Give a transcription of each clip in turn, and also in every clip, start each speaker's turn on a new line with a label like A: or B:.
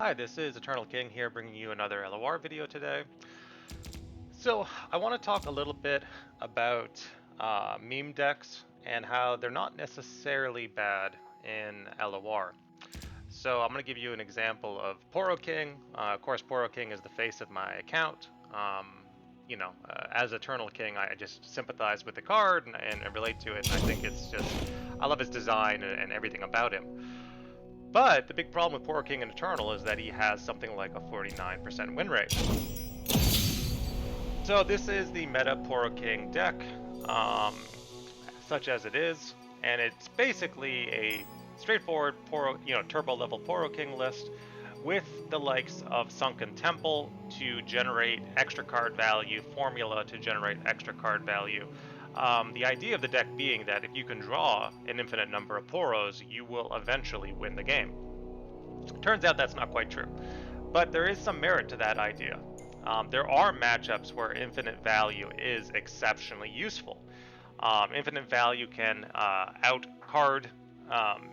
A: Hi, this is Eternal King here bringing you another LOR video today. So I want to talk a little bit about meme decks and how they're not necessarily bad in LOR. So I'm going to give you an example of Poro King. Of course, Poro King is the face of my account. As Eternal King, I just sympathize with the card and relate to it. And I think I love his design and everything about him. But the big problem with Poro King and Eternal is that he has something like a 49% win rate. So this is the meta Poro King deck, um, such as it is, and it's basically a straightforward turbo level Poro King list with the likes of Sunken Temple to generate extra card value, Formula to generate extra card value. The idea of the deck being that if you can draw an infinite number of Poros, you will eventually win the game. Turns out that's not quite true, but there is some merit to that idea. There are matchups where infinite value is exceptionally useful. Infinite value can out card.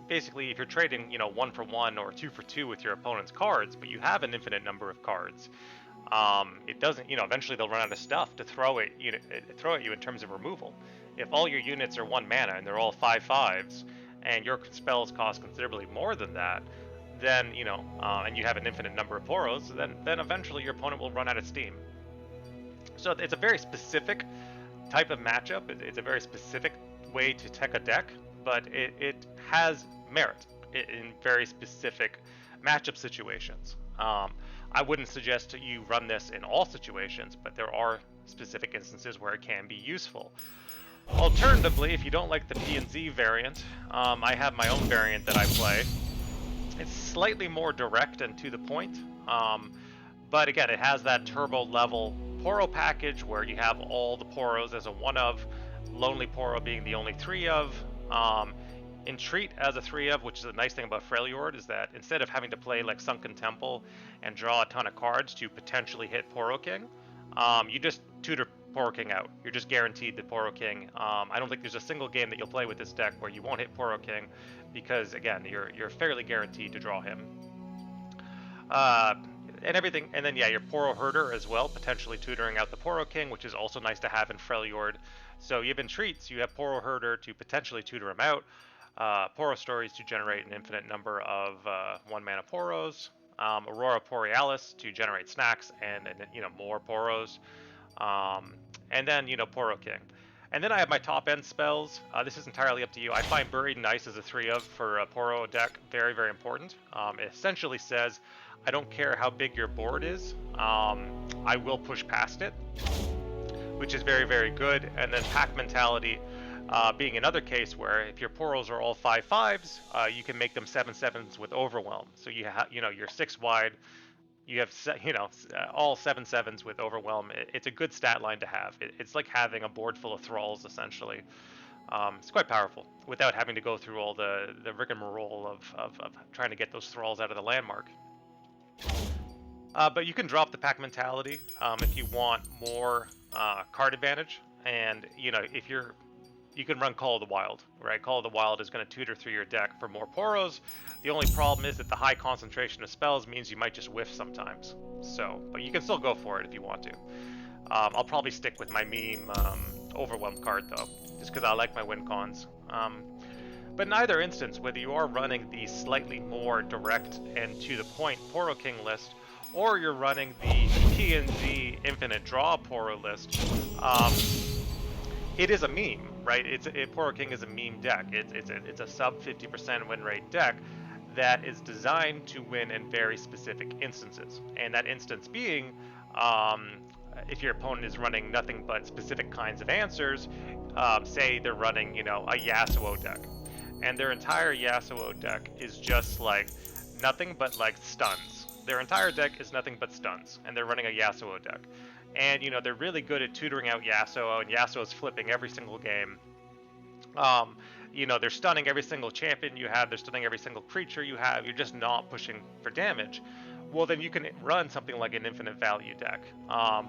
A: Basically, if you're trading, 1 for 1 or 2 for 2 with your opponent's cards, but you have an infinite number of cards, it doesn't. Eventually they'll run out of stuff to throw at you in terms of removal. If all your units are 1 mana and they're all 5/5s, and your spells cost considerably more than that, then and you have an infinite number of Poros, then eventually your opponent will run out of steam. So it's a very specific type of matchup. It's a very specific way to tech a deck, but it has merit in very specific matchup situations. I wouldn't suggest you run this in all situations, but there are specific instances where it can be useful. Alternatively, if you don't like the P and Z variant, I have my own variant that I play. It's slightly more direct and to the point, but again, it has that turbo level Poro package where you have all the Poros as a 1-of, Lonely Poro being the only 3-of, Entreat as a 3-of, which is a nice thing about Freljord, is that instead of having to play like Sunken Temple and draw a ton of cards to potentially hit Poro King, you just tutor Poro King out. You're just guaranteed the Poro King. I don't think there's a single game that you'll play with this deck where you won't hit Poro King, because again, you're fairly guaranteed to draw him. And everything, and then your Poro Herder as well, potentially tutoring out the Poro King, which is also nice to have in Freljord. So you have Entreats, you have Poro Herder to potentially tutor him out, Poro Stories to generate an infinite number of 1-mana Poros, Aurora Borealis to generate snacks and more Poros, and then Poro King. And then I have my top end spells. This is entirely up to you. I find Buried Nice as a 3-of for a Poro deck very, very important. It essentially says, I don't care how big your board is, I will push past it, which is very, very good. And then Pack Mentality being another case where if your Poros are all 5/5s, you can make them 7/7s with Overwhelm. So you're 6 wide. You have all 7/7s with Overwhelm. It's a good stat line to have. It's like having a board full of thralls essentially. It's quite powerful without having to go through all the rigmarole of trying to get those thralls out of the landmark. But you can drop the Pack Mentality if you want more card advantage, and if you can run Call of the Wild, right? Call of the Wild is going to tutor through your deck for more Poros. The only problem is that the high concentration of spells means you might just whiff sometimes. So, but you can still go for it if you want to. I'll probably stick with my meme Overwhelm card though, just because I like my win cons. But in either instance, whether you are running the slightly more direct and to the point Poro King list, or you're running the P&Z Infinite Draw Poro list, it is a meme, right? Poro King is a meme deck. It's a sub 50% win rate deck that is designed to win in very specific instances. And that instance being, if your opponent is running nothing but specific kinds of answers, say they're running, a Yassao deck, and their entire Yassao deck is just like nothing but like stuns. Their entire deck is nothing but stuns, and they're running a Yassao deck. And they're really good at tutoring out Yassao, and Yassao is flipping every single game. They're stunning every single champion you have, they're stunning every single creature you have, you're just not pushing for damage. well, then you can run something like an infinite value deck,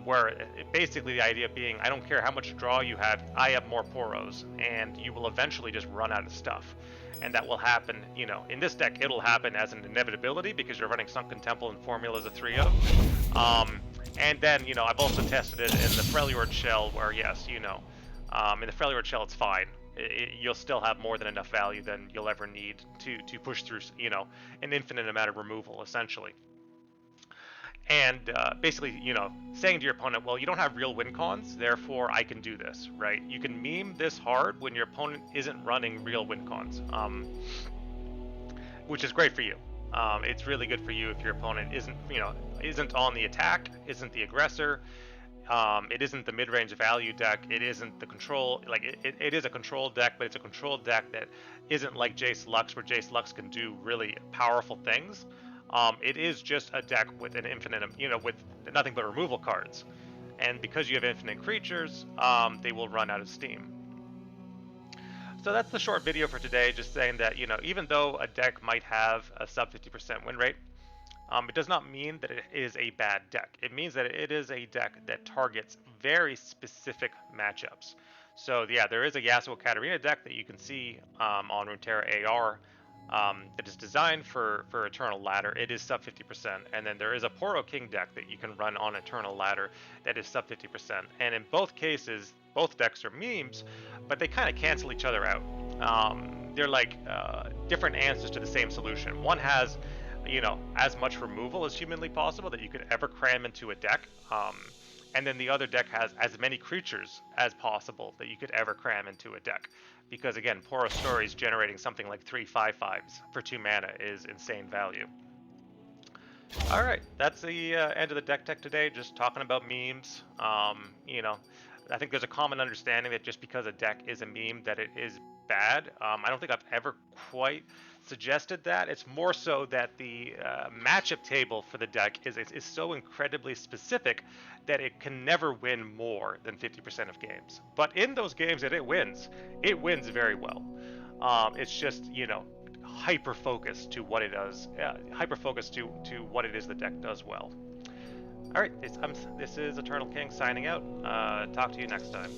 A: where basically the idea being, I don't care how much draw you have, I have more Poros, and you will eventually just run out of stuff. And that will happen, you know, in this deck, it'll happen as an inevitability because you're running Sunken Temple and formulas of 3 of. And then, you know, I've also tested it in the Freljord Shell where, yes, you know, in the Freljord Shell, it's fine. You'll still have more than enough value than you'll ever need to push through, you know, an infinite amount of removal, essentially. And basically, you know, saying to your opponent, well, you don't have real win cons, therefore I can do this, right? You can meme this hard when your opponent isn't running real win cons, which is great for you. It's really good for you if your opponent isn't, you know, isn't on the attack, isn't the aggressor, it isn't the mid-range value deck, it isn't the control, like it is a control deck, but it's a control deck that isn't like Jace Lux, where Jace Lux can do really powerful things. It is just a deck with an infinite, you know, with nothing but removal cards. And because you have infinite creatures, they will run out of steam. So that's the short video for today, just saying that, you know, even though a deck might have a sub 50% win rate, it does not mean that it is a bad deck. It means that it is a deck that targets very specific matchups. So yeah, there is a Yassao Katarina deck that you can see on Runeterra AR that is designed for Eternal Ladder. It is sub 50%. And then there is a Poro King deck that you can run on Eternal Ladder that is sub 50%. And in both cases, both decks are memes, but they kind of cancel each other out. They're like different answers to the same solution. One has, you know, as much removal as humanly possible that you could ever cram into a deck. And then the other deck has as many creatures as possible that you could ever cram into a deck. Because again, Poro Stories generating something like 3 5/5s for 2 mana is insane value. Alright, that's the end of the deck tech today, just talking about memes. You know, I think there's a common understanding that just because a deck is a meme that it is bad. I don't think I've ever quite suggested that. It's more so that the matchup table for the deck is so incredibly specific that it can never win more than 50% of games. But in those games that it wins very well. It's just, you know, hyper focused to what it does, hyper focused to what it is the deck does well. All right, this is Eternal King signing out. Talk to you next time.